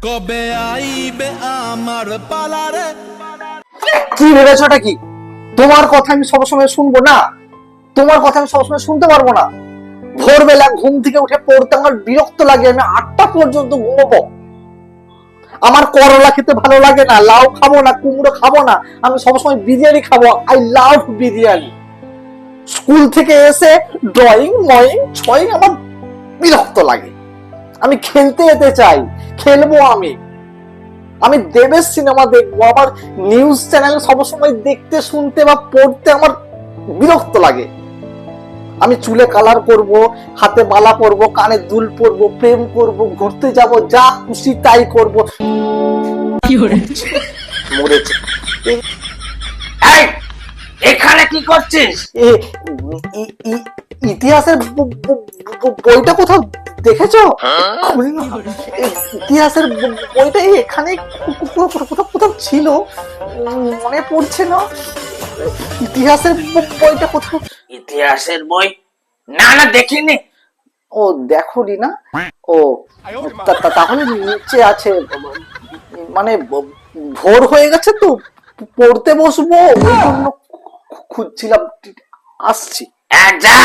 কবে আইবে আমার পালারে। কি ভেবেছোটা কি তোমার কথা আমি সবসময় শুনবো না? তোমার কথা আমি সবসময় শুনতে পারবো না। ভোরবেলা ঘুম থেকে উঠে পড়তে আমার বিরক্ত লাগে, আমি 8টা পর্যন্ত ঘুমবো। আমার করলা খেতে ভালো লাগে না, লাউ খাবো না, কুমড়ো খাবো না, আমি সবসময় বিরিয়ানি খাবো। I love biryani. স্কুল থেকে এসে ড্রয়িং ময়িং ছয়িং আমার বিরক্ত লাগে। আমি খেলতে যেতে চাই, খেলবো। আমি দেবের সিনেমা দেখবো। আমার নিউজ চ্যানেল সবসময় দেখতে শুনতে বা পড়তে আমার বিরক্ত লাগে। আমি চুলে কালার করব, হাতে মালা পরবো, কানে দুল পরবো, প্রেম করব, ঘুরতে যাব, যা খুশি তাই করব। মরেছে। এখানে কি করছিস? ইতিহাসের বইটা কোথাও দেখেছো? ইতিহাসের বইটা এখানে কোথাও ছিল, মনে পড়ছে না। ইতিহাসের বইটা কোথাও। ইতিহাসের বই? না না, দেখিনি। ও দেখোনি না? ও তাহলে নিচে আছে। মানে ভোর হয়ে গেছে তো, পড়তে বসবো, ওই জন্য খুঁজছিলাম। আসছি। যা।